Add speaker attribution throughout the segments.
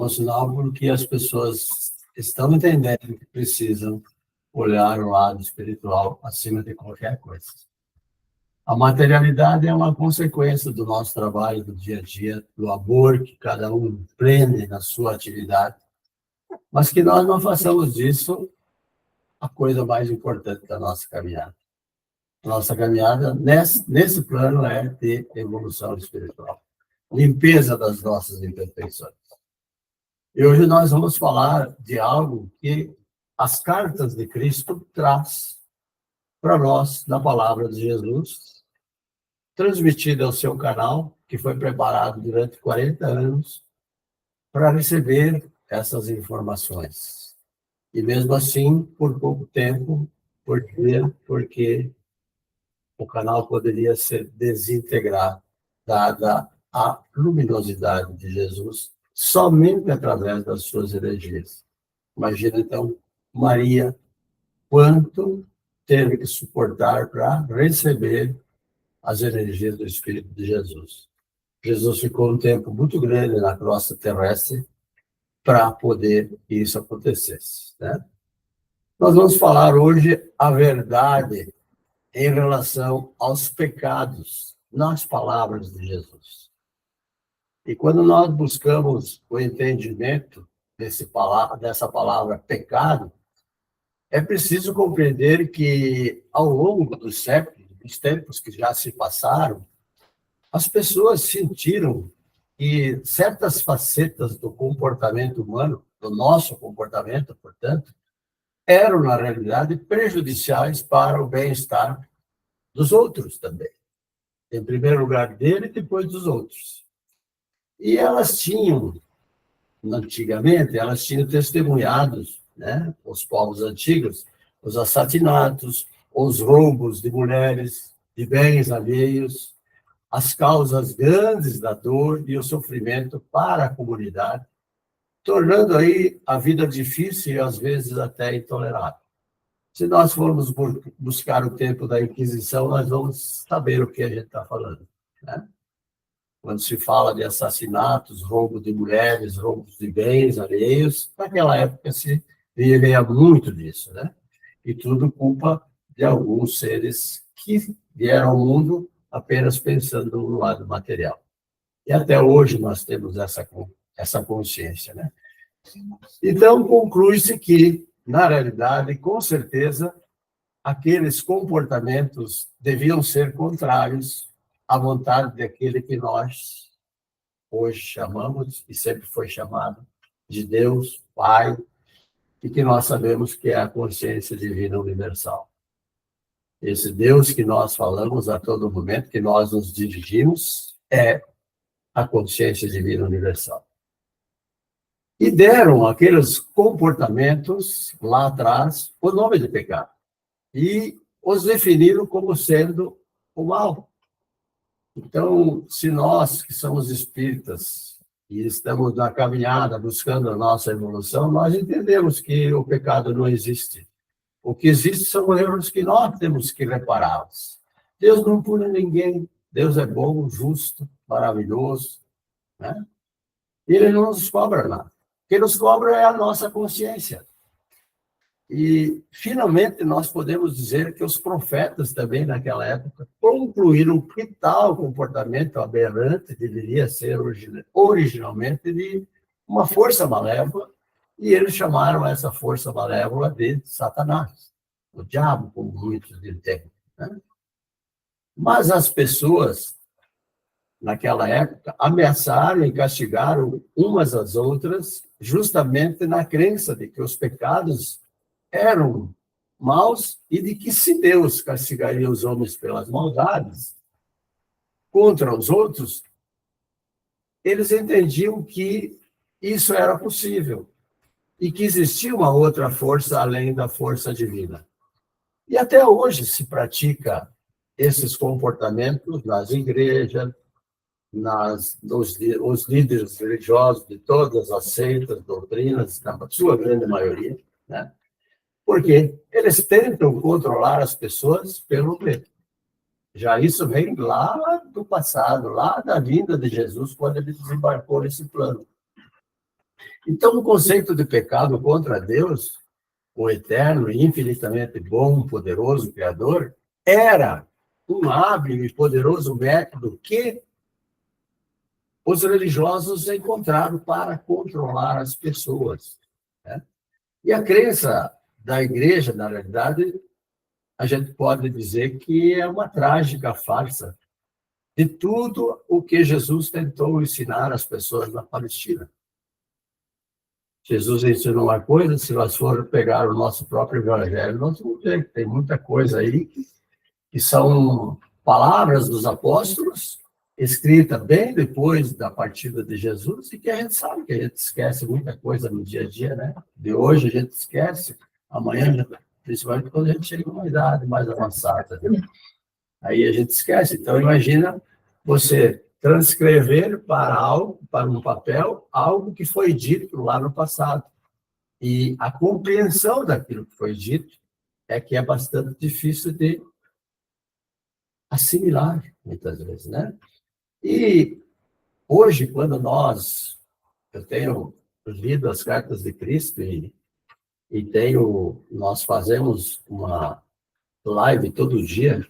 Speaker 1: bom sinal porque as pessoas estão entendendo que precisam olhar o lado espiritual acima de qualquer coisa. A materialidade é uma consequência do nosso trabalho do dia a dia, do amor que cada um empreende na sua atividade, mas que nós não façamos disso a coisa mais importante da nossa caminhada. Nossa caminhada nesse plano é de evolução espiritual, limpeza das nossas imperfeições. E hoje nós vamos falar de algo que as cartas de Cristo traz para nós na palavra de Jesus, transmitida ao seu canal, que foi preparado durante 40 anos para receber essas informações. E mesmo assim, por pouco tempo, porque o canal poderia ser desintegrado, dada a luminosidade de Jesus, somente através das suas energias. Imagina, então, Maria, quanto teve que suportar para receber as energias do Espírito de Jesus. Jesus ficou um tempo muito grande na crosta terrestre para poder que isso acontecesse, né? Nós vamos falar hoje a verdade em relação aos pecados nas palavras de Jesus. E quando nós buscamos o entendimento dessa palavra pecado, é preciso compreender que, ao longo dos séculos, dos tempos que já se passaram, as pessoas sentiram que certas facetas do comportamento humano, do nosso comportamento, portanto, eram, na realidade, prejudiciais para o bem-estar dos outros também. Em primeiro lugar dele e depois dos outros. E elas tinham, antigamente, elas tinham testemunhados, né, os povos antigos, os assassinatos, os roubos de mulheres, de bens alheios, as causas grandes da dor e o sofrimento para a comunidade, tornando aí a vida difícil e, às vezes, até intolerável. Se nós formos buscar o tempo da Inquisição, nós vamos saber o que a gente está falando, né? Quando se fala de assassinatos, roubo de mulheres, roubos de bens alheios, naquela época se via muito disso, né? E tudo culpa de alguns seres que vieram ao mundo apenas pensando no lado material. E até hoje nós temos essa consciência, né? Então, conclui-se que, na realidade, com certeza, aqueles comportamentos deviam ser contrários à vontade daquele que nós hoje chamamos, e sempre foi chamado, de Deus, Pai, e que nós sabemos que é a consciência divina universal. Esse Deus que nós falamos a todo momento, que nós nos dirigimos, é a consciência divina universal. E deram aqueles comportamentos lá atrás o nome de pecado. E os definiram como sendo o mal. Então, se nós, que somos espíritas, e estamos na caminhada buscando a nossa evolução, nós entendemos que o pecado não existe. O que existe são erros que nós temos que repará-los. Deus não pune ninguém. Deus é bom, justo, maravilhoso, né? E ele não nos cobra nada. O que nos cobra é a nossa consciência. E, finalmente, nós podemos dizer que os profetas também, naquela época, concluíram que tal comportamento aberrante deveria ser originalmente de uma força malévola, e eles chamaram essa força malévola de Satanás, o diabo, como muitos dizem, né? Mas as pessoas, naquela época, ameaçaram e castigaram umas às outras, justamente na crença de que os pecados eram maus e de que, se Deus castigaria os homens pelas maldades contra os outros, eles entendiam que isso era possível e que existia uma outra força além da força divina. E até hoje se pratica esses comportamentos nas igrejas, os líderes religiosos de todas as seitas, doutrinas, na sua grande maioria, né? Porque eles tentam controlar as pessoas pelo medo. Já isso vem lá do passado, lá da vinda de Jesus, quando ele desembarcou nesse plano. Então, o conceito de pecado contra Deus, o eterno e infinitamente bom, poderoso Criador, era um hábil e poderoso método que os religiosos encontraram para controlar as pessoas, né? E a crença da igreja, na realidade, a gente pode dizer que é uma trágica farsa de tudo o que Jesus tentou ensinar às pessoas na Palestina. Jesus ensinou uma coisa, se nós formos pegar o nosso próprio evangelho, nós vamos ver que tem muita coisa aí que são palavras dos apóstolos, escrita bem depois da partida de Jesus, e que a gente sabe que a gente esquece muita coisa no dia a dia, né? De hoje a gente esquece, amanhã, principalmente quando a gente chega a uma idade mais avançada, né? Aí a gente esquece. Então, imagina você transcrever para algo, para um papel, algo que foi dito lá no passado. E a compreensão daquilo que foi dito é que é bastante difícil de assimilar, muitas vezes, né? E hoje, quando eu tenho lido as cartas de Cristo nós fazemos uma live todo dia,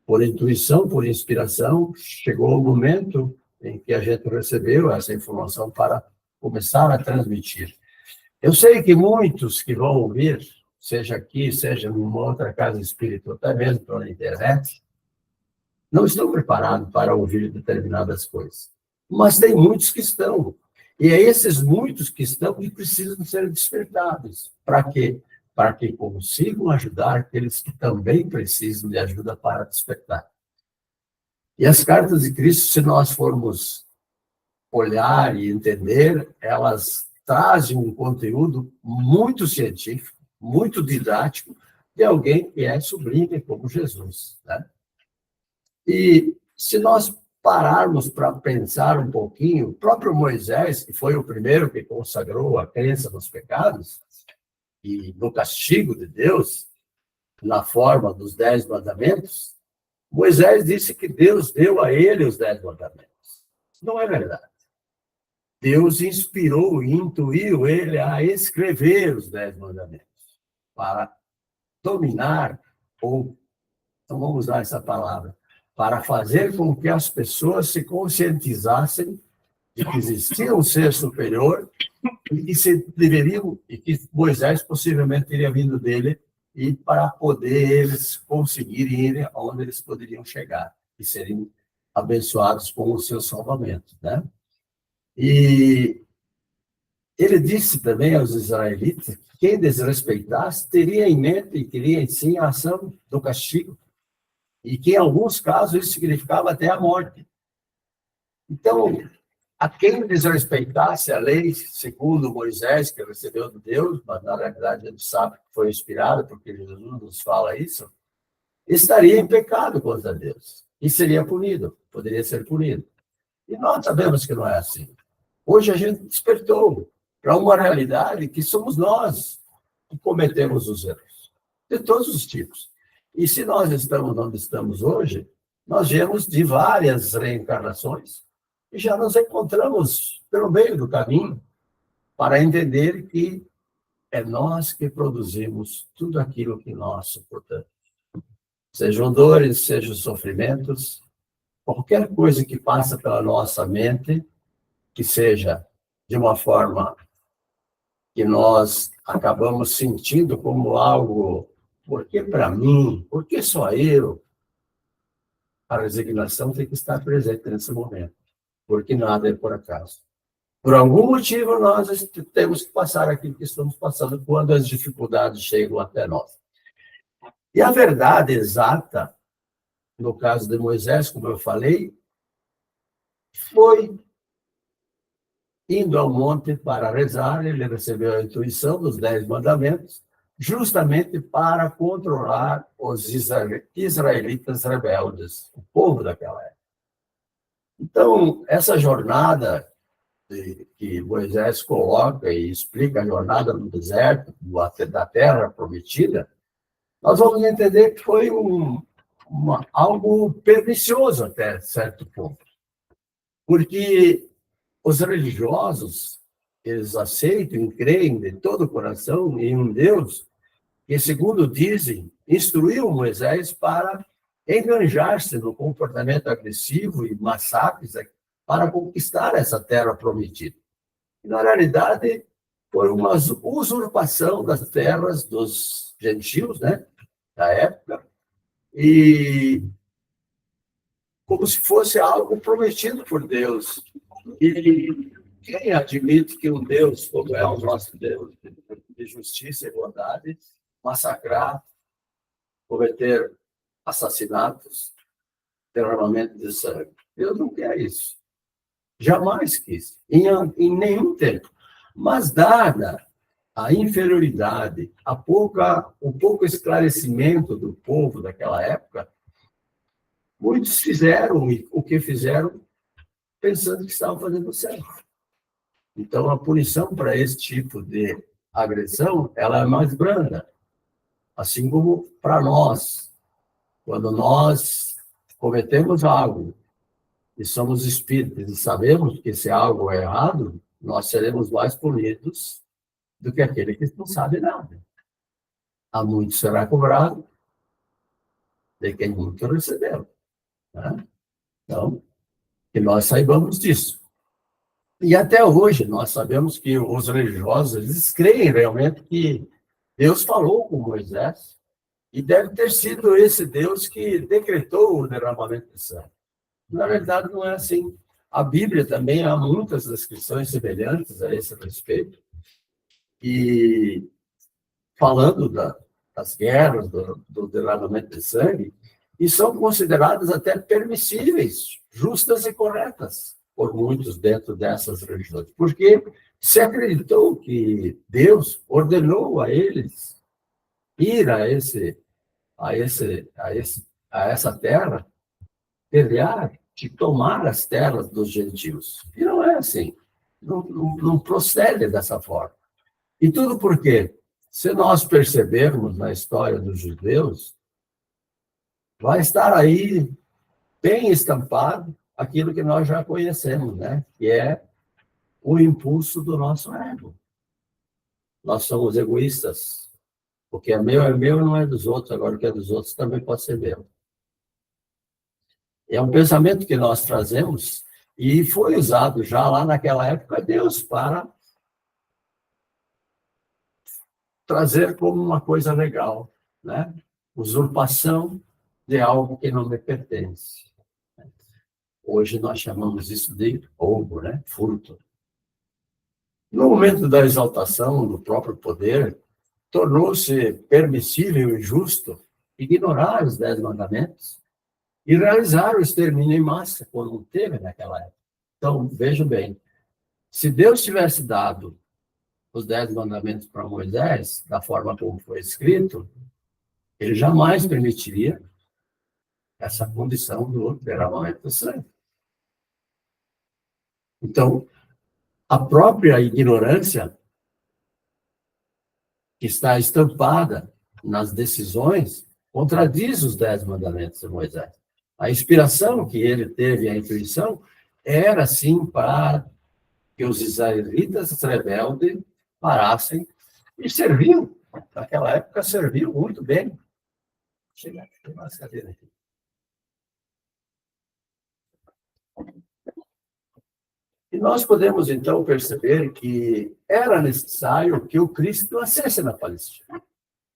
Speaker 1: por intuição, por inspiração, chegou o momento em que a gente recebeu essa informação para começar a transmitir. Eu sei que muitos que vão ouvir, seja aqui, seja em uma outra casa espírita, até mesmo pela internet, não estão preparados para ouvir determinadas coisas. Mas tem muitos que estão. E é esses muitos que estão que precisam ser despertados. Para quê? Para que consigam ajudar aqueles que também precisam de ajuda para despertar. E as cartas de Cristo, se nós formos olhar e entender, elas trazem um conteúdo muito científico, muito didático, de alguém que é sublime como Jesus, né? E se nós pararmos para pensar um pouquinho, o próprio Moisés, que foi o primeiro que consagrou a crença nos pecados e no castigo de Deus, na forma dos 10 mandamentos, Moisés disse que Deus deu a ele os 10 mandamentos. Não é verdade. Deus inspirou e intuiu ele a escrever os 10 mandamentos para dominar, ou, não vamos usar essa palavra, para fazer com que as pessoas se conscientizassem de que existia um ser superior e que Moisés possivelmente teria vindo dele, e para poder eles conseguirem ir aonde eles poderiam chegar e serem abençoados com o seu salvamento, né? E ele disse também aos israelitas que quem desrespeitasse teria em mente e teria em si a ação do castigo, e que em alguns casos isso significava até a morte. Então, a quem desrespeitasse a lei, segundo Moisés, que recebeu de Deus, mas na realidade a gente sabe que foi inspirado, porque Jesus nos fala isso, estaria em pecado contra Deus e seria punido, poderia ser punido. E nós sabemos que não é assim. Hoje a gente despertou para uma realidade que somos nós que cometemos os erros, de todos os tipos. E se nós estamos onde estamos hoje, nós viemos de várias reencarnações e já nos encontramos pelo meio do caminho para entender que é nós que produzimos tudo aquilo que nós suportamos. Sejam dores, sejam sofrimentos, qualquer coisa que passa pela nossa mente, que seja de uma forma que nós acabamos sentindo como algo, por que para mim? Por que só eu? A resignação tem que estar presente nesse momento, porque nada é por acaso. Por algum motivo, nós temos que passar aquilo que estamos passando quando as dificuldades chegam até nós. E a verdade exata, no caso de Moisés, como eu falei, foi indo ao monte para rezar, ele recebeu a intuição dos 10 mandamentos, justamente para controlar os israelitas rebeldes, o povo daquela época. Então, essa jornada que Moisés coloca e explica a jornada no deserto, da terra prometida, nós vamos entender que foi algo pernicioso até certo ponto. Porque os religiosos, eles aceitam e creem de todo o coração em um Deus que, segundo dizem, instruiu Moisés para enganjar-se no comportamento agressivo e massacres para conquistar essa terra prometida. E, na realidade, foi uma usurpação das terras dos gentios, né, da época, e como se fosse algo prometido por Deus. E quem admite que um Deus, como é o nosso Deus, de justiça e bondade, massacrar, cometer assassinatos, derramamento de sangue? Deus não quer isso. Jamais quis, em nenhum tempo. Mas, dada a inferioridade, o pouco esclarecimento do povo daquela época, muitos fizeram o que fizeram pensando que estavam fazendo certo. Então, a punição para esse tipo de agressão, ela é mais branda. Assim como para nós, quando nós cometemos algo e somos espíritas e sabemos que esse algo é errado, nós seremos mais punidos do que aquele que não sabe nada. A muito será cobrado de quem muito recebeu. Né? Então, que nós saibamos disso. E até hoje nós sabemos que os religiosos, eles creem realmente que Deus falou com Moisés e deve ter sido esse Deus que decretou o derramamento de sangue. Na verdade, não é assim. A Bíblia também há muitas descrições semelhantes a esse respeito. E falando das guerras, do derramamento de sangue, e são consideradas até permissíveis, justas e corretas por muitos dentro dessas religiões, porque se acreditou que Deus ordenou a eles ir a essa terra, pelear e tomar as terras dos gentios. E não é assim. Não procede dessa forma. E tudo por quê? Se nós percebermos na história dos judeus, vai estar aí bem estampado aquilo que nós já conhecemos, né? Que é o impulso do nosso ego. Nós somos egoístas. O que é meu não é dos outros, agora o que é dos outros também pode ser meu. É um pensamento que nós trazemos e foi usado já lá naquela época Deus para trazer como uma coisa legal, né? Usurpação de algo que não me pertence. Hoje nós chamamos isso de roubo, né? Furto. No momento da exaltação do próprio poder, tornou-se permissível e justo ignorar os 10 mandamentos e realizar o extermínio em massa, como teve naquela época. Então, vejam bem, se Deus tivesse dado os 10 mandamentos para Moisés, da forma como foi escrito, ele jamais permitiria essa condição do derramamento do sangue. Então, a própria ignorância que está estampada nas decisões contradiz os 10 mandamentos de Moisés. A inspiração que ele teve, a intuição, era, sim, para que os israelitas rebeldes parassem e serviam. Naquela época, serviam muito bem. Chega, tem mais cadeira aqui. E nós podemos, então, perceber que era necessário que o Cristo nascesse na Palestina.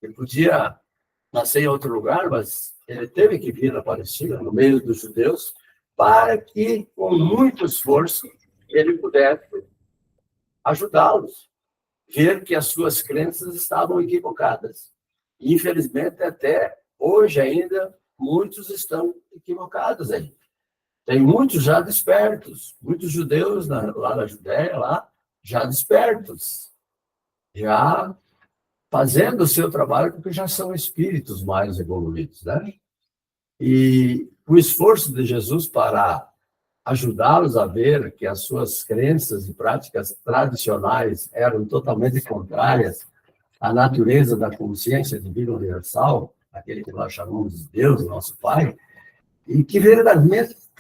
Speaker 1: Ele podia nascer em outro lugar, mas ele teve que vir na Palestina, no meio dos judeus, para que, com muito esforço, ele pudesse ajudá-los, ver que as suas crenças estavam equivocadas. E, infelizmente, até hoje ainda, muitos estão equivocados ainda. Tem muitos já despertos, muitos judeus lá na Judéia, lá, já despertos, já fazendo o seu trabalho, porque já são espíritos mais evoluídos, né? E o esforço de Jesus para ajudá-los a ver que as suas crenças e práticas tradicionais eram totalmente contrárias à natureza da consciência divina universal, aquele que nós chamamos de Deus, nosso Pai, e que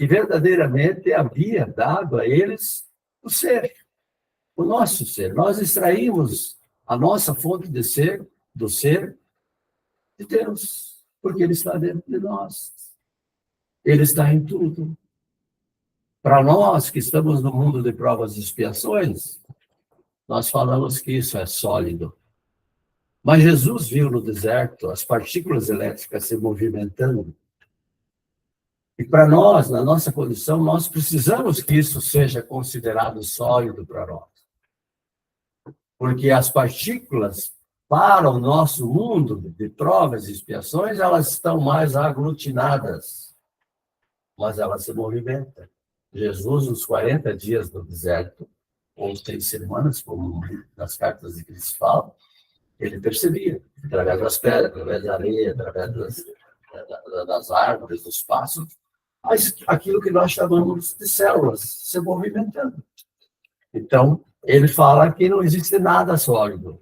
Speaker 1: verdadeiramente havia dado a eles o ser. o nosso ser. Nós extraímos a nossa fonte de ser, do ser de Deus, porque Ele está dentro de nós. Ele está em tudo. Para nós que estamos no mundo de provas e expiações, nós falamos que isso é sólido. Mas Jesus viu no deserto as partículas elétricas se movimentando. E para nós, na nossa condição, nós precisamos que isso seja considerado sólido para nós. Porque as partículas, para o nosso mundo de provas e expiações, elas estão mais aglutinadas, mas elas se movimentam. Jesus, nos 40 dias no deserto, ou 6 semanas, como nas cartas de Cristo falam, ele percebia, através das pedras, através da areia, através das árvores, dos passos, aquilo que nós chamamos de células se movimentando. Então, ele fala que não existe nada sólido,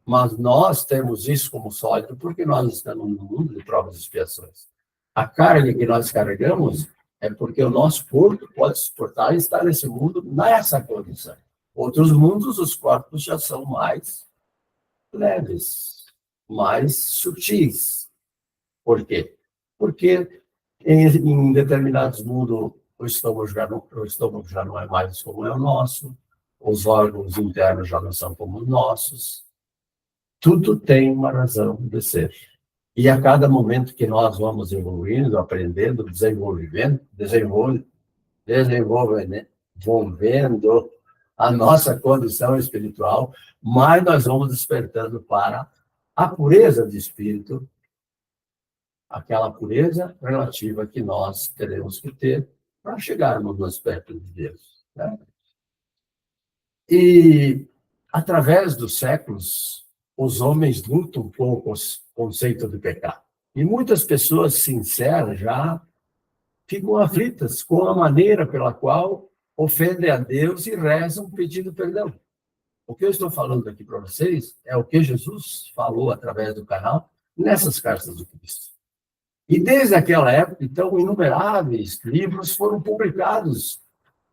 Speaker 1: mas nós temos isso como sólido porque nós estamos no mundo de provas e expiações. A carga que nós carregamos é porque o nosso corpo pode suportar e estar nesse mundo nessa condição. Outros mundos, os corpos já são mais leves, mais sutis. Por quê? Porque em determinados mundos o estômago já não é mais como é o nosso, os órgãos internos já não são como os nossos. Tudo tem uma razão de ser. E a cada momento que nós vamos evoluindo, aprendendo, desenvolvendo a nossa condição espiritual, mais nós vamos despertando para a pureza de espírito, aquela pureza relativa que nós teremos que ter para chegarmos no aspecto de Deus. Né? E, através dos séculos, os homens lutam com o conceito de pecado. E muitas pessoas sinceras já ficam aflitas com a maneira pela qual ofendem a Deus e rezam pedindo perdão. O que eu estou falando aqui para vocês é o que Jesus falou através do canal nessas cartas do Cristo. E desde aquela época, então, inumeráveis livros foram publicados,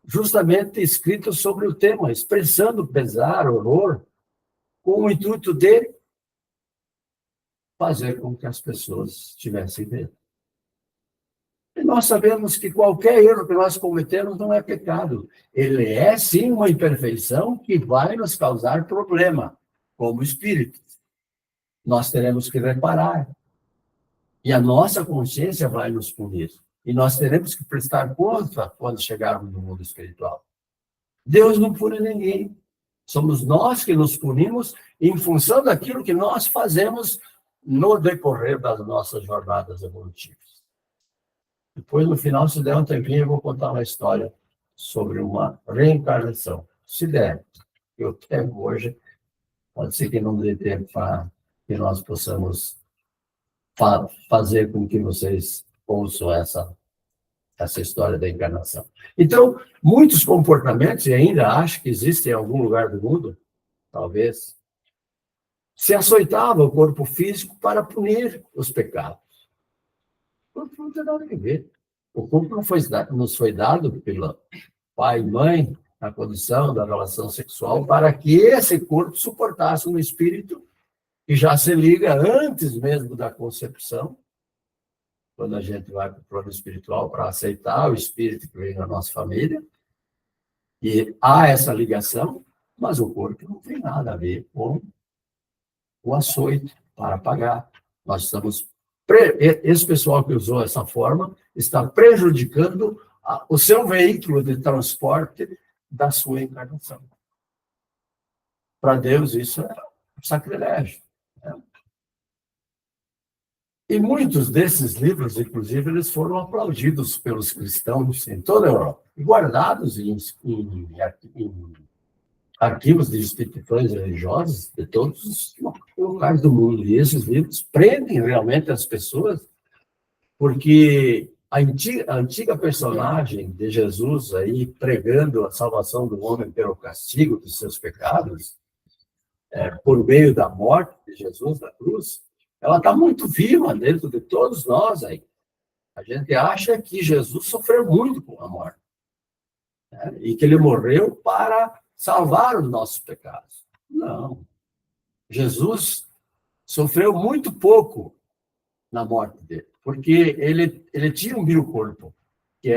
Speaker 1: justamente escritos sobre o tema, expressando pesar, horror, com o intuito de fazer com que as pessoas tivessem medo. E nós sabemos que qualquer erro que nós cometemos não é pecado. Ele é, sim, uma imperfeição que vai nos causar problema, como espírito. Nós teremos que reparar. E a nossa consciência vai nos punir. E nós teremos que prestar conta quando chegarmos no mundo espiritual. Deus não pune ninguém. Somos nós que nos punimos em função daquilo que nós fazemos no decorrer das nossas jornadas evolutivas. Depois, no final, se der um tempinho, eu vou contar uma história sobre uma reencarnação. Se der, eu pego hoje, pode ser que não dê tempo para que nós possamos fazer com que vocês ouçam essa história da encarnação. Então, muitos comportamentos, e ainda acho que existem em algum lugar do mundo, talvez, se açoitava o corpo físico para punir os pecados. O corpo não tem nada a ver. O corpo nos foi dado pelo pai e mãe, na condição da relação sexual, para que esse corpo suportasse um espírito que já se liga antes mesmo da concepção, quando a gente vai para o plano espiritual para aceitar o espírito que vem na nossa família, e há essa ligação, mas o corpo não tem nada a ver com o açoite para pagar. Nós estamos... Esse pessoal que usou essa forma está prejudicando o seu veículo de transporte da sua encarnação. Para Deus, isso é um sacrilégio. Né? E muitos desses livros, inclusive, eles foram aplaudidos pelos cristãos em toda a Europa, e guardados em arquivos de instituições religiosas de todos os locais do mundo. E esses livros prendem realmente as pessoas, porque a antiga personagem de Jesus aí pregando a salvação do homem pelo castigo dos seus pecados, por meio da morte de Jesus na cruz, ela está muito viva dentro de todos nós aí. A gente acha que Jesus sofreu muito com a morte, né? E que ele morreu para salvar os nossos pecados. Não. Jesus sofreu muito pouco na morte dele, porque ele tinha um biocorpo, que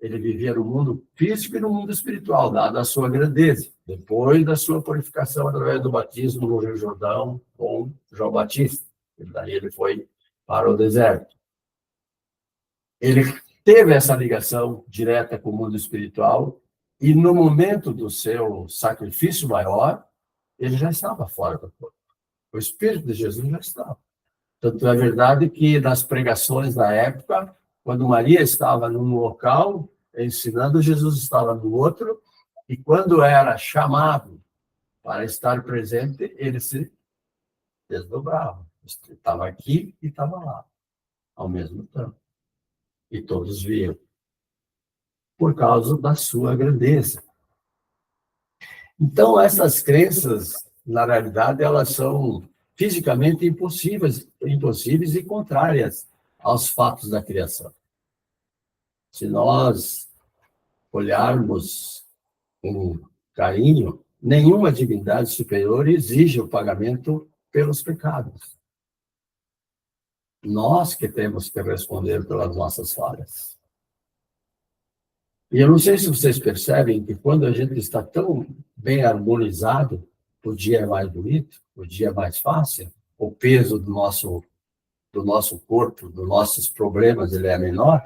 Speaker 1: ele vivia no mundo físico e no mundo espiritual, dada a sua grandeza, depois da sua purificação através do batismo no Rio Jordão com João Batista. E daí ele foi para o deserto. Ele teve essa ligação direta com o mundo espiritual e no momento do seu sacrifício maior, ele já estava fora do corpo. O Espírito de Jesus já estava. Tanto é verdade que nas pregações da época, quando Maria estava num local ensinando, Jesus estava no outro, e quando era chamado para estar presente, ele se desdobrava. Estava aqui e estava lá, ao mesmo tempo. E todos viam, por causa da sua grandeza. Então, essas crenças, na realidade, elas são fisicamente impossíveis e contrárias aos fatos da criação. Se nós olharmos com carinho, nenhuma divindade superior exige o pagamento pelos pecados. Nós que temos que responder pelas nossas falhas. E eu não sei se vocês percebem que quando a gente está tão bem harmonizado, o dia é mais bonito, o dia é mais fácil, o peso do nosso corpo, dos nossos problemas, ele é menor.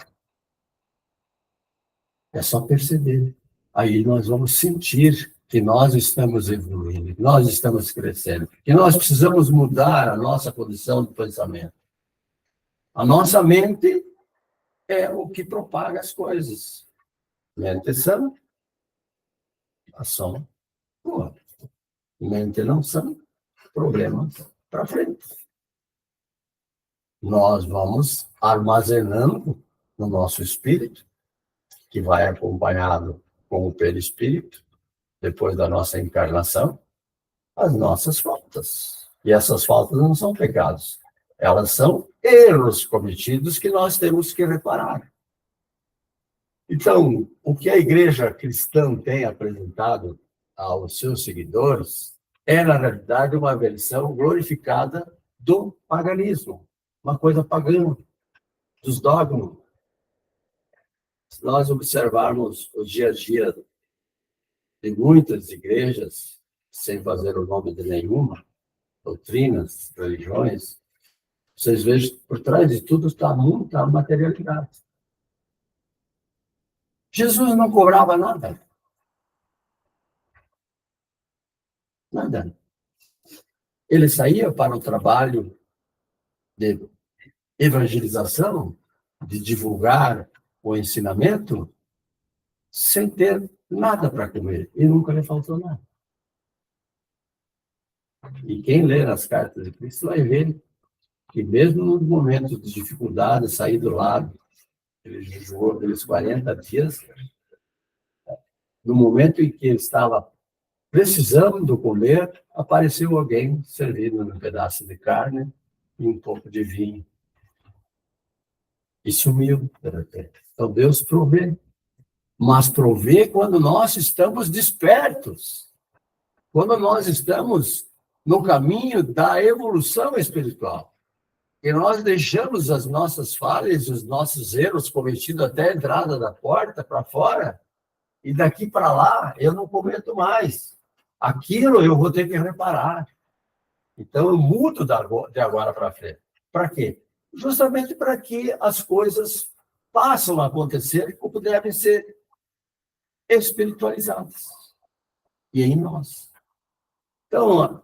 Speaker 1: É só perceber. Aí nós vamos sentir que nós estamos evoluindo, que nós estamos crescendo, que nós precisamos mudar a nossa condição de pensamento. A nossa mente é o que propaga as coisas. Mente sã, ação boa. Mente não sã, problema para frente. Nós vamos armazenando no nosso espírito, que vai acompanhado com o perispírito, depois da nossa encarnação, as nossas faltas. E essas faltas não são pecados. Elas são erros cometidos que nós temos que reparar. Então, o que a igreja cristã tem apresentado aos seus seguidores é, na realidade, uma versão glorificada do paganismo, uma coisa pagã, dos dogmas. Se nós observarmos o dia a dia de muitas igrejas, sem fazer o nome de nenhuma, doutrinas, religiões, vocês vejam que por trás de tudo está muita materialidade. Jesus não cobrava nada. Nada. Ele saía para o trabalho de evangelização, de divulgar o ensinamento, sem ter nada para comer. E nunca lhe faltou nada. E quem lê as cartas de Cristo vai ver que mesmo nos momentos de dificuldade, sair do lado, ele jejuou aqueles 40 dias, no momento em que ele estava precisando comer, apareceu alguém servindo um pedaço de carne e um pouco de vinho. E sumiu. Então Deus provê. Mas provê quando nós estamos despertos. Quando nós estamos no caminho da evolução espiritual. E nós deixamos as nossas falhas, os nossos erros cometidos até a entrada da porta para fora, e daqui para lá eu não cometo mais. Aquilo eu vou ter que reparar. Então eu mudo de agora para frente. Para quê? Justamente para que as coisas passem a acontecer como devem ser espiritualizadas. E em nós. Então,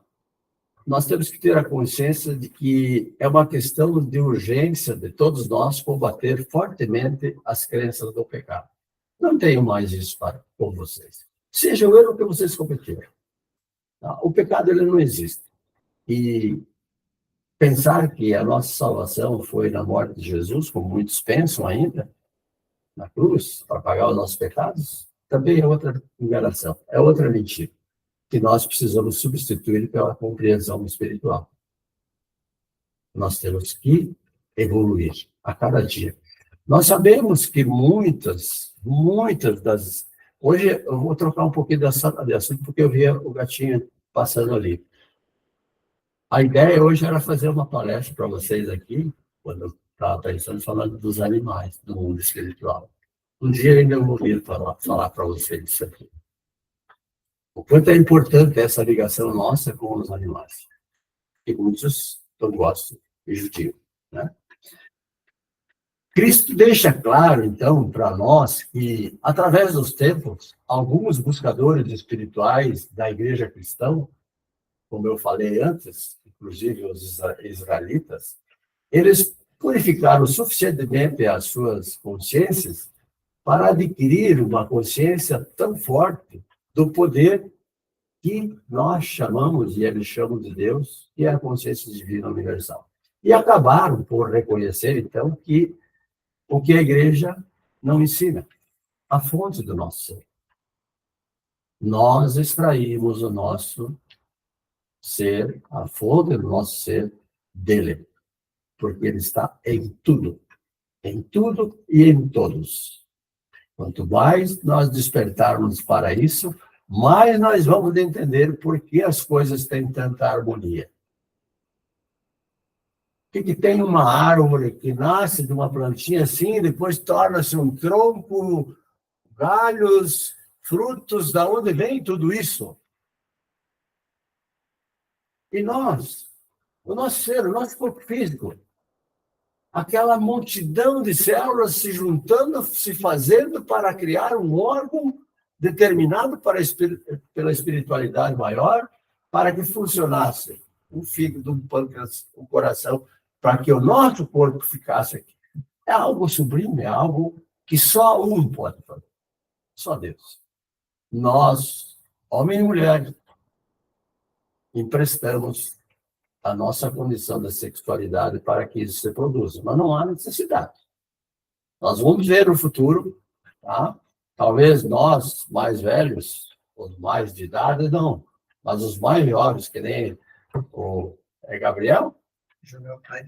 Speaker 1: nós temos que ter a consciência de que é uma questão de urgência de todos nós combater fortemente as crenças do pecado. Não tenho mais isso com vocês. Seja o erro que vocês cometeram. O pecado, ele não existe. E pensar que a nossa salvação foi na morte de Jesus, como muitos pensam ainda, na cruz, para pagar os nossos pecados, também é outra enganação, é outra mentira, que nós precisamos substituir pela compreensão espiritual. Nós temos que evoluir a cada dia. Nós sabemos que muitas Hoje eu vou trocar um pouquinho de assunto, porque eu vi o gatinho passando ali. A ideia hoje era fazer uma palestra para vocês aqui, quando eu estava pensando, falando dos animais, do mundo espiritual. Um dia ainda eu vou vir falar para vocês isso aqui. O quanto é importante essa ligação nossa com os animais. Que muitos não gostam e judiam, né? Cristo deixa claro, então, para nós que, através dos tempos, alguns buscadores espirituais da igreja cristã, como eu falei antes, inclusive os israelitas, eles purificaram suficientemente as suas consciências para adquirir uma consciência tão forte do poder que nós chamamos, e eles chamam de Deus, que é a consciência divina universal. E acabaram por reconhecer, então, que o que a igreja não ensina, a fonte do nosso ser. Nós extraímos o nosso ser, a fonte do nosso ser, dele, porque ele está em tudo e em todos. Quanto mais nós despertarmos para isso, mais nós vamos entender por que as coisas têm tanta harmonia. Que tem uma árvore que nasce de uma plantinha assim, depois torna-se um tronco, galhos, frutos, da onde vem tudo isso? E nós, o nosso ser, o nosso corpo físico, aquela multidão de células se juntando, se fazendo para criar um órgão determinado pela espiritualidade maior, para que funcionasse um fígado, um pâncreas, um coração, para que o nosso corpo ficasse aqui. É algo sublime, é algo que só um pode fazer. Só Deus. Nós, homem e mulher, emprestamos a nossa condição da sexualidade para que isso se produza, mas não há necessidade. Nós vamos ver no futuro, tá? Talvez nós, mais velhos, os mais de idade, não, mas os mais jovens, que nem o Gabriel?
Speaker 2: Joel pai.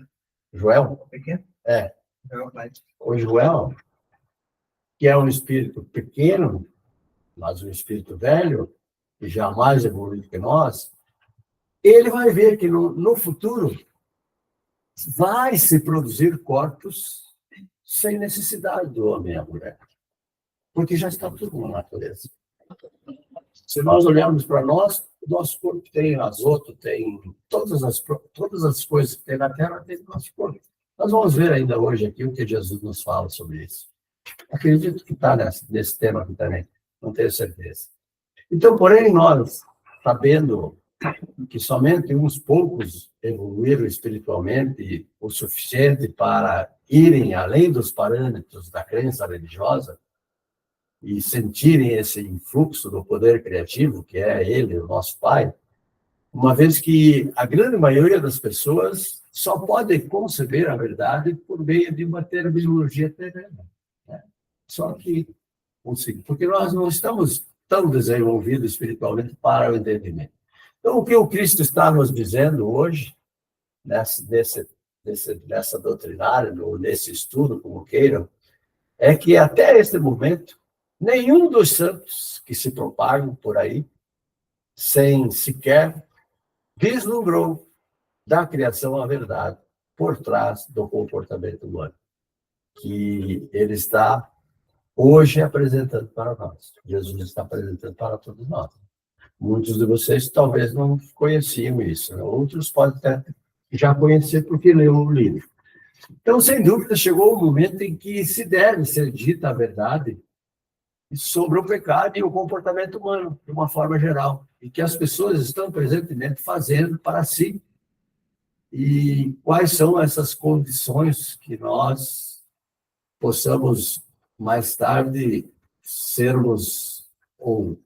Speaker 1: Joel?
Speaker 2: Pequeno?
Speaker 1: É.
Speaker 2: Joel pai.
Speaker 1: O Joel, que é um espírito pequeno, mas um espírito velho, e jamais evoluído que nós, ele vai ver que no futuro vai se produzir corpos sem necessidade do homem e da mulher, porque já está tudo na natureza. Se nós olharmos para nós, o nosso corpo tem azoto, tem todas as coisas que tem na Terra, tem no nosso corpo. Nós vamos ver ainda hoje aqui o que Jesus nos fala sobre isso. Acredito que está nesse tema aqui também, não tenho certeza. Então, porém, nós, sabendo que somente uns poucos evoluíram espiritualmente o suficiente para irem além dos parâmetros da crença religiosa e sentirem esse influxo do poder criativo, que é ele, o nosso Pai, uma vez que a grande maioria das pessoas só pode conceber a verdade por meio de uma terminologia terrena, né? Só que, porque nós não estamos tão desenvolvidos espiritualmente para o entendimento. Então, o que o Cristo está nos dizendo hoje, nessa doutrinária, nesse estudo, como queiram, é que até este momento, nenhum dos santos que se propagam por aí, sem sequer vislumbrou da criação a verdade por trás do comportamento humano, que ele está hoje apresentando para nós. Jesus está apresentando para todos nós. Muitos de vocês talvez não conheciam isso, né? Outros podem até já conhecer porque leram o livro. Então, sem dúvida, chegou o momento em que se deve ser dita a verdade sobre o pecado e o comportamento humano, de uma forma geral, e que as pessoas estão presentemente fazendo para si. E quais são essas condições que nós possamos, mais tarde, sermos ou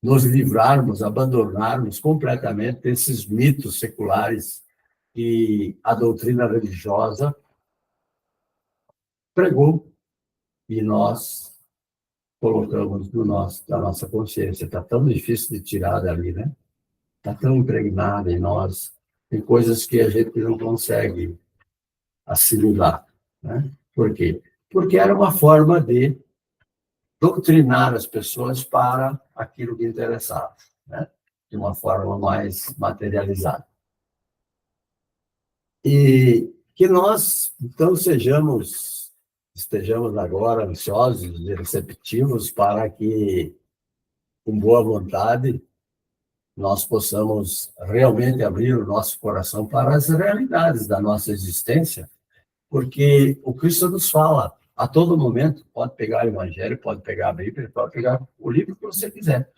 Speaker 1: nos livrarmos, abandonarmos completamente desses mitos seculares que a doutrina religiosa pregou e nós colocamos da nossa consciência. Está tão difícil de tirar dali, né? Está tão impregnada em nós. Tem coisas que a gente não consegue assimilar, né? Por quê? Porque era uma forma de doutrinar as pessoas para aquilo que interessava, né? De uma forma mais materializada. E que nós, então, estejamos agora ansiosos e receptivos para que, com boa vontade, nós possamos realmente abrir o nosso coração para as realidades da nossa existência, porque o Cristo nos fala a todo momento, pode pegar o Evangelho, pode pegar a Bíblia, pode pegar o livro que você quiser.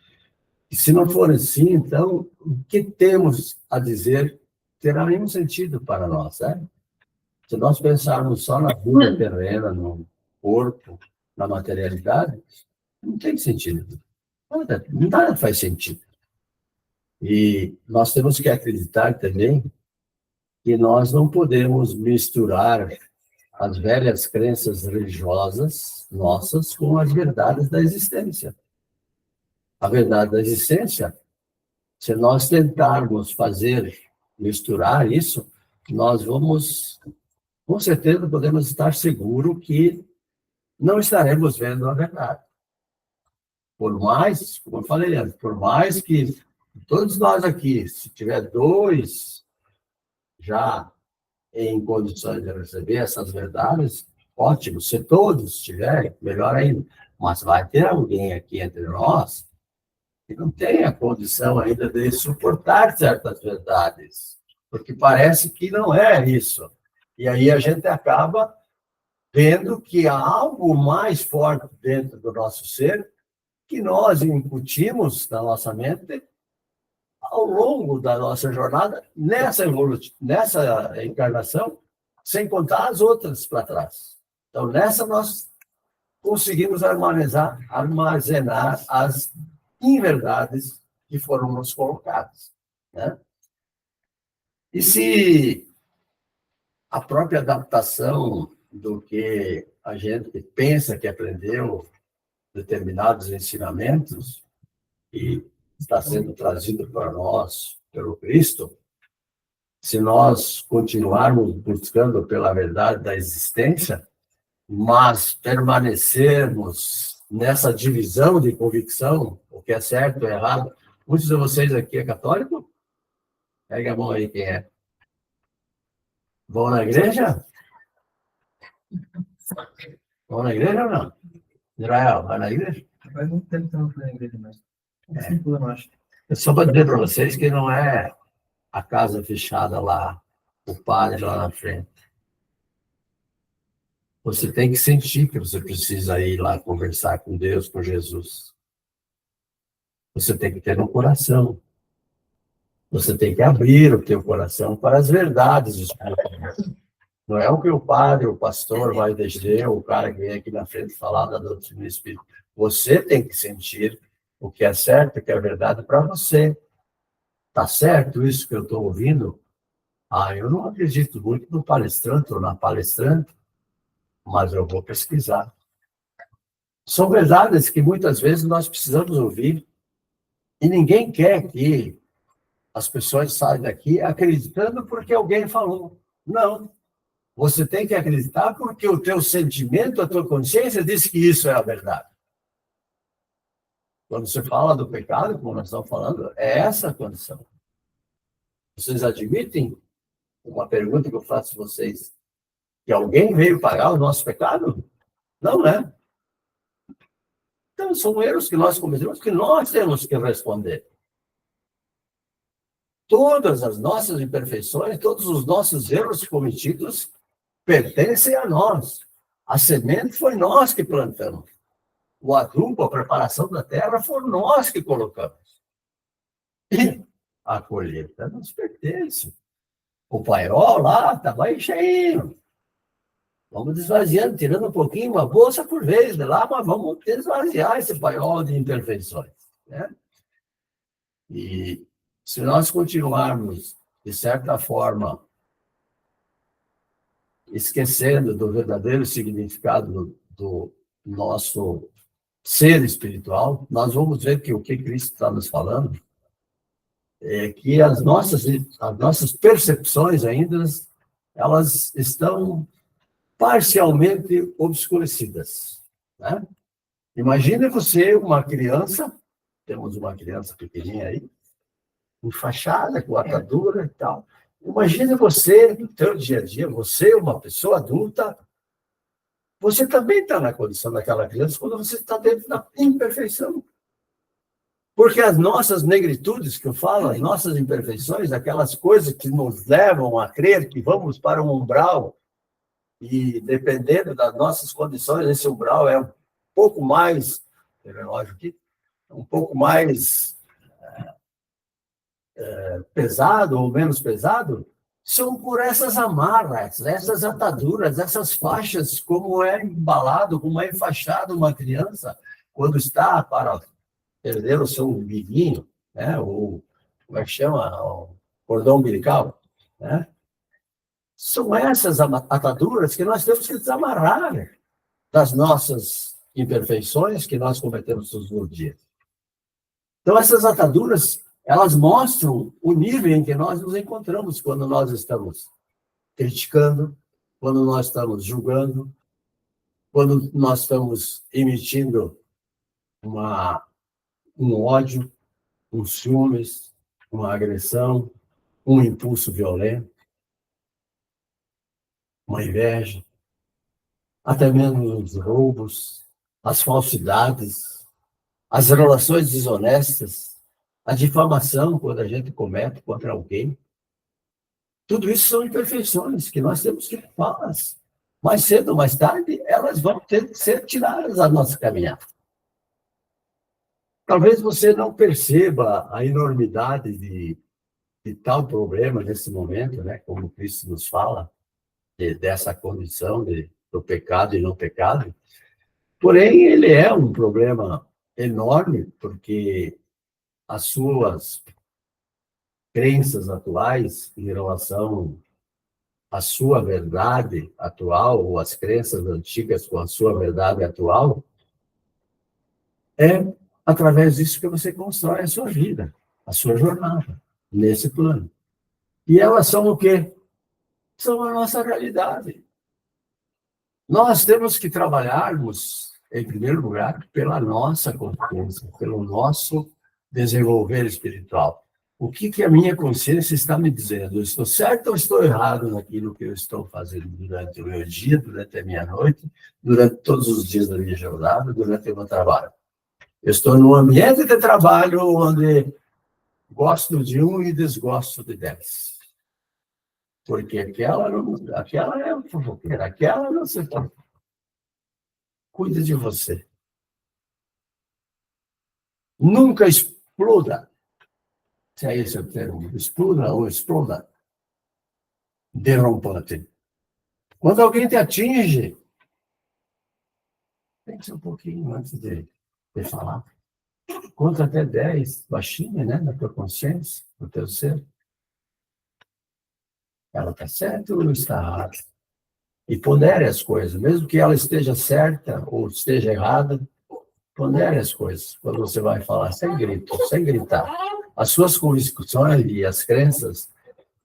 Speaker 1: E se não for assim, então, o que temos a dizer terá nenhum sentido para nós, né? Se nós pensarmos só na vida terrena, no corpo, na materialidade, não tem sentido. Nada faz sentido. E nós temos que acreditar também que nós não podemos misturar as velhas crenças religiosas nossas com as verdades da existência. A verdade da existência, se nós tentarmos misturar isso, nós vamos, com certeza, podemos estar seguros que não estaremos vendo a verdade. Por mais, como eu falei antes, por mais que todos nós aqui, se tiver dois já em condições de receber essas verdades, ótimo. Se todos tiverem, melhor ainda. Mas vai ter alguém aqui entre nós que não tem a condição ainda de suportar certas verdades, porque parece que não é isso. E aí a gente acaba vendo que há algo mais forte dentro do nosso ser que nós incutimos na nossa mente ao longo da nossa jornada, nessa encarnação, sem contar as outras para trás. Então, nessa nós conseguimos armazenar as inverdades que foram nos colocadas, né? E se a própria adaptação do que a gente pensa que aprendeu, determinados ensinamentos, e está sendo trazido para nós pelo Cristo, se nós continuarmos buscando pela verdade da existência, mas permanecermos nessa divisão de convicção, o que é certo ou errado. Muitos de vocês aqui é católico? Pega a mão aí, quem é? Vão na igreja? Vão na igreja ou não? Israel, vai na igreja?
Speaker 2: Faz muito tempo que eu não fui na igreja, mas eu acho.
Speaker 1: É só para dizer para vocês que não é a casa fechada lá, o padre lá na frente. Você tem que sentir que você precisa ir lá conversar com Deus, com Jesus. Você tem que ter um coração. Você tem que abrir o teu coração para as verdades espirituais. Não é o que o padre, o pastor vai dizer, o cara que vem aqui na frente falar da doutrina espírita. Você tem que sentir o que é certo, o que é verdade para você. Tá certo isso que eu estou ouvindo? Eu não acredito muito no palestrante ou na palestrante, mas eu vou pesquisar. São verdades que muitas vezes nós precisamos ouvir e ninguém quer que as pessoas saiam daqui acreditando porque alguém falou. Não. Você tem que acreditar porque o teu sentimento, a tua consciência diz que isso é a verdade. Quando você fala do pecado, como nós estamos falando, é essa a condição. Vocês admitem uma pergunta que eu faço a vocês? Que alguém veio pagar o nosso pecado? Não, né? Então, são erros que nós cometemos que nós temos que responder. Todas as nossas imperfeições, todos os nossos erros cometidos pertencem a nós. A semente foi nós que plantamos. O adubo, a preparação da terra, foram nós que colocamos. E a colheita nos pertence. O paiol lá estava aí cheinho. Vamos desvaziando, tirando um pouquinho, uma bolsa por vez de lá, mas vamos desvaziar esse paiol de imperfeições, né? E se nós continuarmos, de certa forma, esquecendo do verdadeiro significado do nosso ser espiritual, nós vamos ver que o que Cristo está nos falando é que as nossas percepções ainda, elas estão parcialmente obscurecidas, né? Imagine você, uma criança, temos uma criança pequenininha aí, enfaixada, com atadura e tal. Imagine você, no seu dia a dia, você, uma pessoa adulta, você também está na condição daquela criança quando você está dentro da imperfeição. Porque as nossas negritudes, que eu falo, as nossas imperfeições, aquelas coisas que nos levam a crer que vamos para um umbral, e dependendo das nossas condições, esse umbral é um pouco mais, relógio aqui, um pouco mais pesado ou menos pesado, são por essas amarras, essas ataduras, essas faixas, como é embalado, como é enfaixado uma criança quando está para perder o seu biguinho, né? Ou, como é que chama? O cordão umbilical, né? São essas ataduras que nós temos que desamarrar das nossas imperfeições que nós cometemos todos os dias. Então, essas ataduras, elas mostram o nível em que nós nos encontramos quando nós estamos criticando, quando nós estamos julgando, quando nós estamos emitindo um ódio, um ciúmes, uma agressão, um impulso violento, uma inveja, até mesmo os roubos, as falsidades, as relações desonestas, a difamação quando a gente comete contra alguém. Tudo isso são imperfeições que nós temos que falar. Mais cedo ou mais tarde, elas vão ter que ser tiradas da nossa caminhada. Talvez você não perceba a enormidade de tal problema nesse momento, né? Como Cristo nos fala, dessa condição do pecado e não pecado. Porém, ele é um problema enorme, porque as suas crenças atuais em relação à sua verdade atual, ou as crenças antigas com a sua verdade atual, é através disso que você constrói a sua vida, a sua jornada, nesse plano. E elas são o quê? São a nossa realidade. Nós temos que trabalharmos, em primeiro lugar, pela nossa consciência, pelo nosso desenvolver espiritual. O que a minha consciência está me dizendo? Eu estou certo ou estou errado naquilo que eu estou fazendo durante o meu dia, durante a minha noite, durante todos os dias da minha jornada, durante o meu trabalho? Eu estou num ambiente de trabalho onde gosto de um e desgosto de 10. Porque aquela é uma fofoqueira, aquela não sei o que. Cuide de você. Nunca exploda. Se é esse o termo, exploda ou exploda. Derrompante. Quando alguém te atinge, pense um pouquinho antes de falar. Conta até 10, baixinha, né? Na tua consciência, no teu ser. Ela está certa ou está errada? E pondere as coisas, mesmo que ela esteja certa ou esteja errada, pondere as coisas. Quando você vai falar sem grito, sem gritar, as suas convicções e as crenças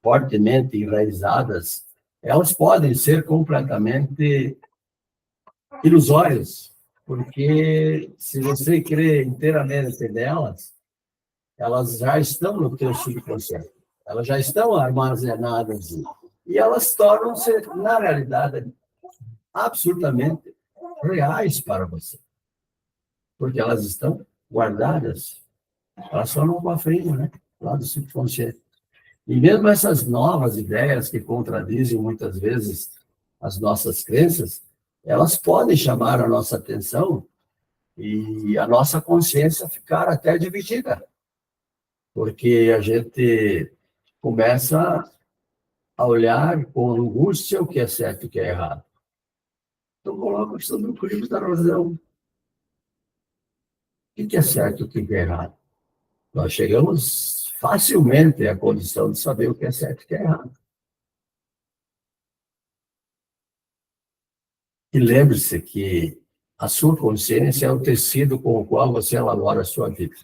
Speaker 1: fortemente enraizadas, elas podem ser completamente ilusórias, porque se você crê inteiramente nelas, elas já estão no teu subconsciente, elas já estão armazenadas e elas tornam-se, na realidade, absolutamente reais para você, porque elas estão guardadas, elas só não cofrinho, né? Lá do subconsciente. E mesmo essas novas ideias que contradizem muitas vezes as nossas crenças, elas podem chamar a nossa atenção e a nossa consciência ficar até dividida, porque a gente começa a olhar com angústia o que é certo e o que é errado. Então, coloca sobre o crivo da razão. O que é certo e o que é errado? Nós chegamos facilmente à condição de saber o que é certo e o que é errado. E lembre-se que a sua consciência é o tecido com o qual você elabora a sua vida.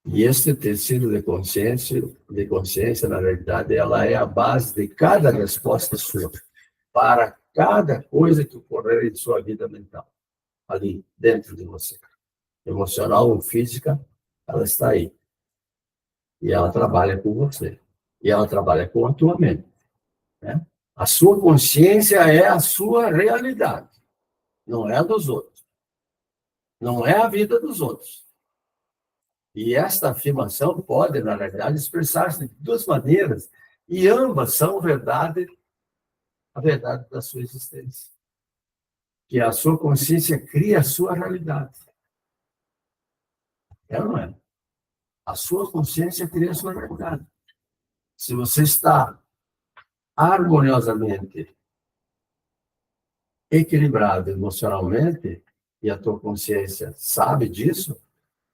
Speaker 1: E esse tecido de consciência, na realidade, ela é a base de cada resposta sua para cada coisa que ocorrer em sua vida mental, ali dentro de você. Emocional ou física, ela está aí. E ela trabalha com você. E ela trabalha com a tua mente. Né? A sua consciência é a sua realidade. Não é a dos outros. Não é a vida dos outros. E esta afirmação pode, na realidade, expressar-se de duas maneiras, e ambas são verdade, a verdade da sua existência. Que a sua consciência cria a sua realidade. É ou não é? A sua consciência cria a sua realidade. Se você está harmoniosamente equilibrado emocionalmente, e a tua consciência sabe disso,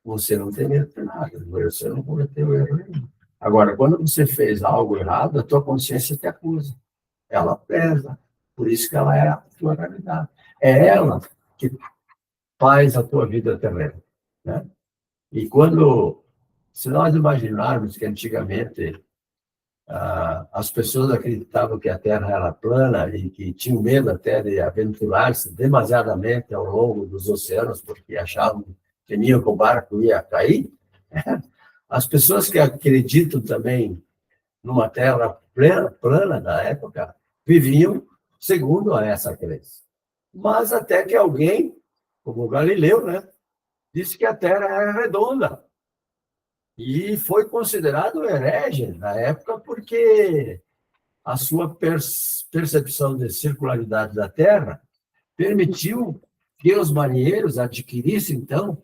Speaker 1: você não tem medo de nada, você não cometeu erro nenhum. Agora, quando você fez algo errado, a tua consciência te acusa. Ela pesa. Por isso que ela é a tua realidade. É ela que faz a tua vida terrena. Né? E quando, se nós imaginarmos que antigamente as pessoas acreditavam que a Terra era plana e que tinham medo até de aventurar-se demasiadamente ao longo dos oceanos, porque achavam que o barco ia cair, né? As pessoas que acreditam também numa Terra plana da época viviam segundo essa crença. Mas até que alguém, como Galileu, né, disse que a Terra era redonda. E foi considerado herege na época porque a sua percepção de circularidade da Terra permitiu que os marinheiros adquirissem, então,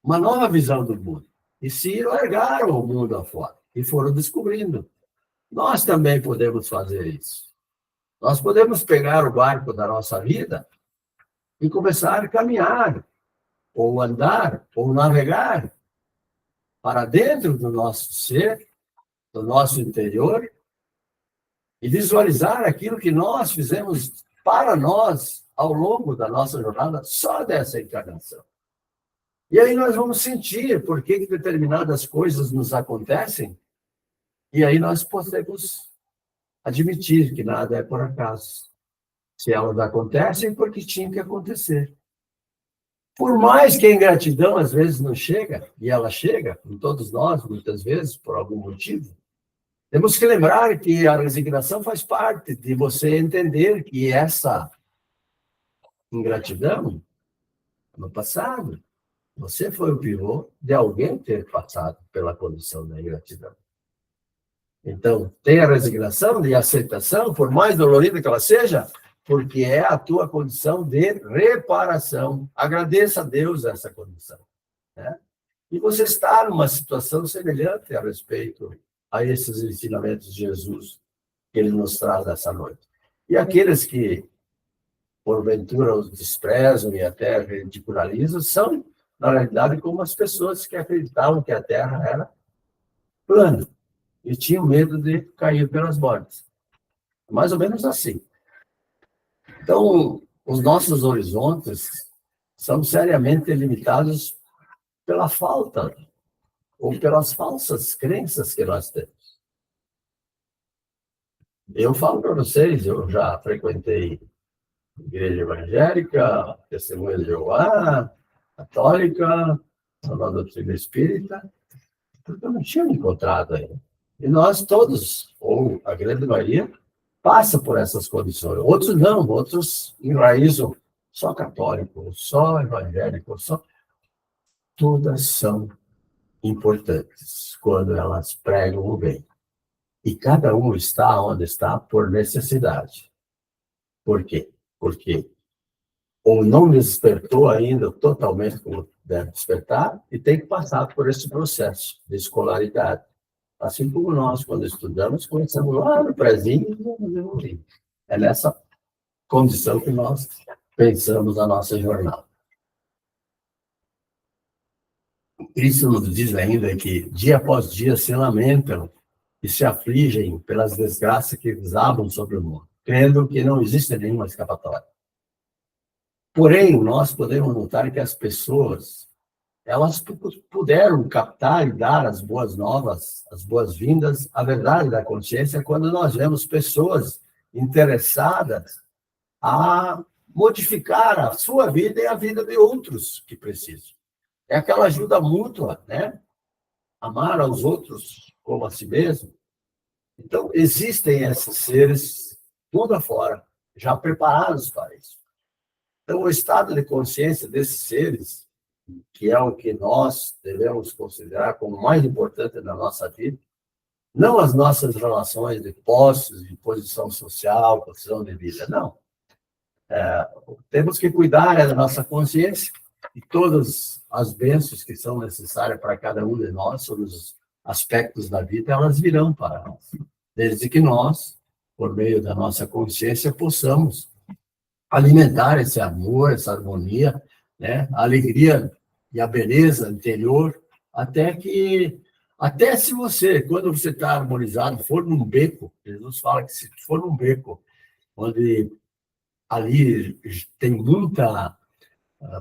Speaker 1: uma nova visão do mundo. E se largaram o mundo afora e foram descobrindo. Nós também podemos fazer isso. Nós podemos pegar o barco da nossa vida e começar a caminhar, ou andar, ou navegar para dentro do nosso ser, do nosso interior, e visualizar aquilo que nós fizemos para nós ao longo da nossa jornada só dessa encarnação. E aí nós vamos sentir por que determinadas coisas nos acontecem, e aí nós podemos admitir que nada é por acaso. Se elas acontecem, porque tinha que acontecer. Por mais que a ingratidão às vezes não chega, e ela chega, com todos nós, muitas vezes, por algum motivo, temos que lembrar que a resignação faz parte de você entender que essa ingratidão, no passado, você foi o pivô de alguém ter passado pela condição da ingratidão. Então, tenha resignação e aceitação, por mais dolorida que ela seja, porque é a tua condição de reparação. Agradeça a Deus essa condição. Né? E você está numa situação semelhante a respeito a esses ensinamentos de Jesus que ele nos traz essa noite. E aqueles que, porventura, os desprezam e até ridicularizam, são, na realidade, como as pessoas que acreditavam que a Terra era plana e tinham medo de cair pelas bordas. Mais ou menos assim. Então, os nossos horizontes são seriamente limitados pela falta ou pelas falsas crenças que nós temos. Eu falo para vocês, eu já frequentei igreja evangélica, testemunha de Jeová, católica, da doutrina espírita, porque eu não tinha me encontrado ainda. E nós todos, ou a grande maioria, passa por essas condições. Outros não, outros enraizam só católico, só evangélico, só... Todas são importantes quando elas pregam o bem. E cada um está onde está por necessidade. Por quê? Porque ou não despertou ainda totalmente como deve despertar e tem que passar por esse processo de escolaridade. Assim como nós, quando estudamos, começamos lá no prézinho e vamos evoluindo. É nessa condição que nós pensamos a nossa jornada. Cristo nos diz ainda que dia após dia se lamentam e se afligem pelas desgraças que desabam sobre o mundo, crendo que não existe nenhuma escapatória. Porém, nós podemos notar que as pessoas, elas puderam captar e dar as boas novas, as boas-vindas, a verdade da consciência, quando nós vemos pessoas interessadas a modificar a sua vida e a vida de outros que precisam. É aquela ajuda mútua, né? Amar aos outros como a si mesmo. Então, existem esses seres mundo afora, já preparados para isso. Então, o estado de consciência desses seres, que é o que nós devemos considerar como mais importante na nossa vida, não as nossas relações de posses, de posição social, posição de vida, não. Temos que cuidar da nossa consciência e todas as bênçãos que são necessárias para cada um de nós, sobre os aspectos da vida, elas virão para nós. Desde que nós, por meio da nossa consciência, possamos alimentar esse amor, essa harmonia, né? A alegria e a beleza interior, até se você, quando você está harmonizado, for num beco, Jesus fala que se for num beco, onde ali tem muita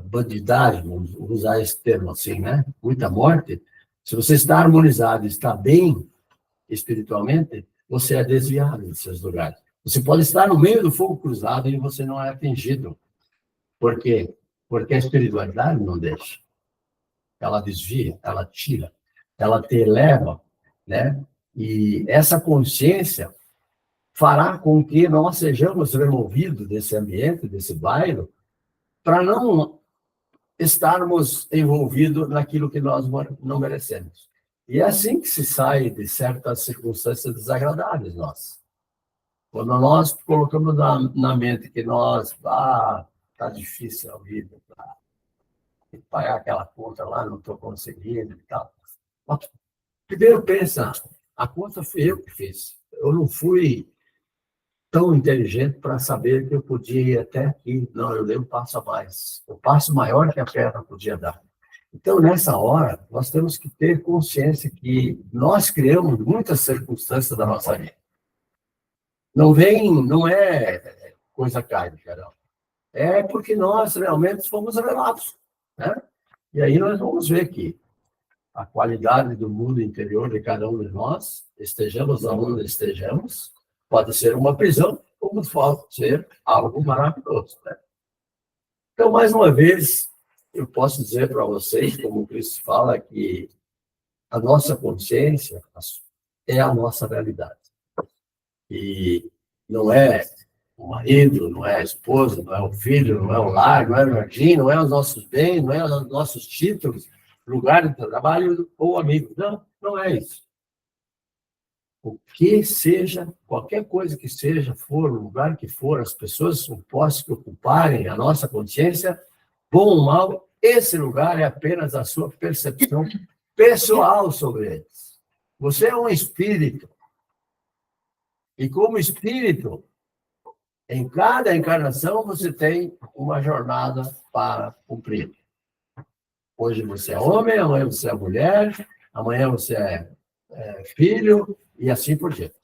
Speaker 1: bandidagem, vamos usar esse termo assim, né? Muita morte, se você está harmonizado, está bem espiritualmente, você é desviado desses lugares. Você pode estar no meio do fogo cruzado e você não é atingido. Por quê? Porque a espiritualidade não deixa. Ela desvia, ela tira, ela te eleva, né? E essa consciência fará com que nós sejamos removidos desse ambiente, desse bairro, para não estarmos envolvidos naquilo que nós não merecemos. E é assim que se sai de certas circunstâncias desagradáveis, nós. Quando nós colocamos na mente que nós, tá difícil a vida, pagar aquela conta lá, não estou conseguindo e tal. Mas, primeiro pensa, a conta fui eu que fiz. Eu não fui tão inteligente para saber que eu podia ir até aqui. Não, eu dei um passo a mais. O passo maior que a perna podia dar. Então, nessa hora, nós temos que ter consciência que nós criamos muitas circunstâncias da nossa vida. Não é coisa kármica, não. É porque nós realmente fomos revelados, né? E aí nós vamos ver que a qualidade do mundo interior de cada um de nós, estejamos onde estejamos, pode ser uma prisão, como pode ser algo maravilhoso, né? Então, mais uma vez, eu posso dizer para vocês, como o Cristo fala, que a nossa consciência é a nossa realidade. E não é o marido, não é a esposa, não é o filho, não é o lar, não é o jardim, não é os nossos bens, não é os nossos títulos, lugar de trabalho ou amigos. Não, não é isso. O que seja, qualquer coisa que seja, for, o lugar que for, as pessoas supostas que ocuparem a nossa consciência, bom ou mal, esse lugar é apenas a sua percepção pessoal sobre eles. Você é um espírito. E como espírito, em cada encarnação, você tem uma jornada para cumprir. Hoje você é homem, amanhã você é mulher, amanhã você é filho, e assim por diante.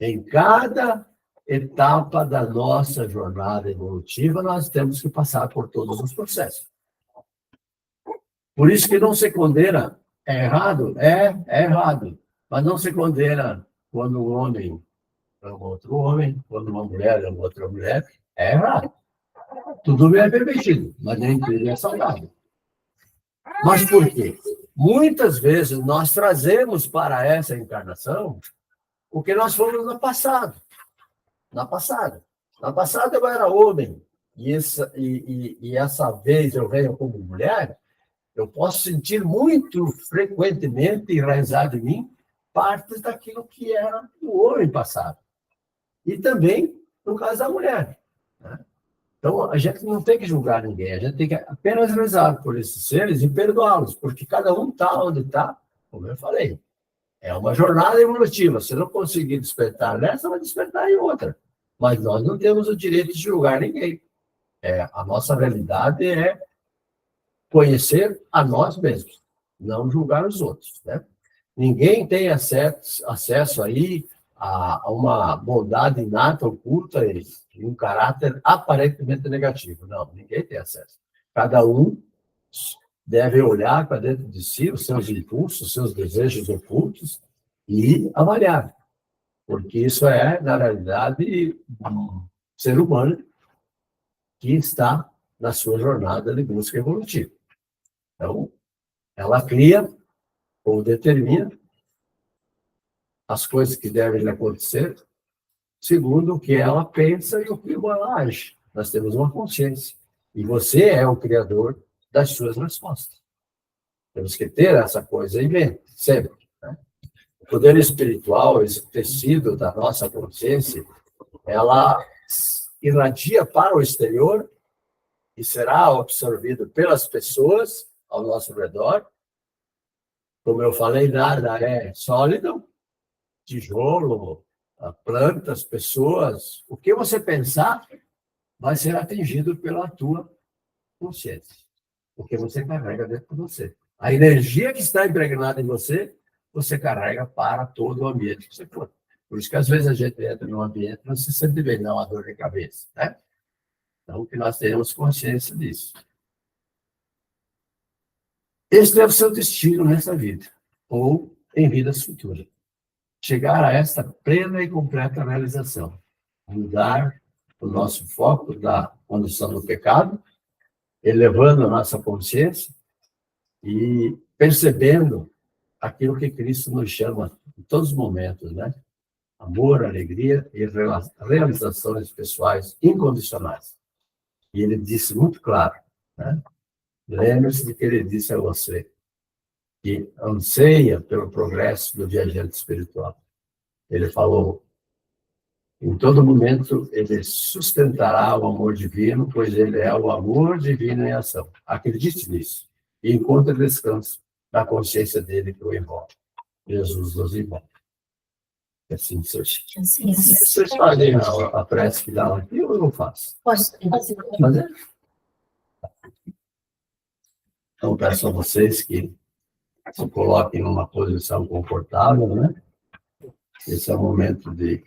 Speaker 1: Em cada etapa da nossa jornada evolutiva, nós temos que passar por todos os processos. Por isso que não se condena, é errado? É errado. Mas não se condena quando um homem ama outro homem, quando uma mulher ama outra mulher, é errado. Tudo bem é permitido, mas nem tudo é saudável. Mas por quê? Muitas vezes nós trazemos para essa encarnação o que nós fomos no passado. Na passada. Na passada eu era homem, e essa vez eu venho como mulher, eu posso sentir muito frequentemente, enraizado em mim, partes daquilo que era o homem passado. E também no caso da mulher, né? Então, a gente não tem que julgar ninguém, a gente tem que apenas rezar por esses seres e perdoá-los, porque cada um está onde está, como eu falei. É uma jornada evolutiva. Se não conseguir despertar nessa, vai despertar em outra. Mas nós não temos o direito de julgar ninguém. A nossa realidade é conhecer a nós mesmos, não julgar os outros, né? Ninguém tem acesso aí a uma bondade inata, oculta e um caráter aparentemente negativo. Não, ninguém tem acesso. Cada um deve olhar para dentro de si, os seus impulsos, os seus desejos ocultos e avaliar. Porque isso é, na realidade, um ser humano que está na sua jornada de busca evolutiva. Então, ela cria ou determina as coisas que devem acontecer segundo o que ela pensa e o que ela age. Nós temos uma consciência. E você é o criador das suas respostas. Temos que ter essa coisa em mente, sempre. Né? O poder espiritual, esse tecido da nossa consciência, ela irradia para o exterior e será absorvido pelas pessoas ao nosso redor. Como eu falei, nada é sólido, tijolo, plantas, pessoas. O que você pensar vai ser atingido pela tua consciência, porque você carrega dentro de você. A energia que está impregnada em você, você carrega para todo o ambiente que você for. Por isso que às vezes a gente entra num ambiente e não se sente bem, não, a dor de cabeça, né? Então, que nós tenhamos consciência disso. Esse deve ser o destino nessa vida, ou em vidas futuras. Chegar a esta plena e completa realização. Mudar o nosso foco da condição do pecado, elevando a nossa consciência e percebendo aquilo que Cristo nos chama em todos os momentos, né? Amor, alegria e realizações pessoais incondicionais. E ele disse muito claro, né? Lembre-se de que ele disse a você, que anseia pelo progresso do viajante espiritual. Ele falou, em todo momento, ele sustentará o amor divino, pois ele é o amor divino em ação. Acredite nisso. E encontre descanso na consciência dele que o envolve. Jesus nos envolve. Assim seja. Vocês fazem a prece final aqui ou eu não faço?
Speaker 3: Posso
Speaker 1: Fazer? Então, peço a vocês que se coloquem numa posição confortável, né? Esse é o momento de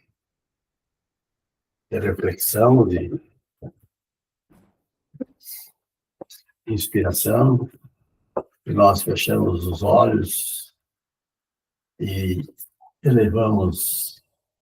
Speaker 1: reflexão, de inspiração, e nós fechamos os olhos e elevamos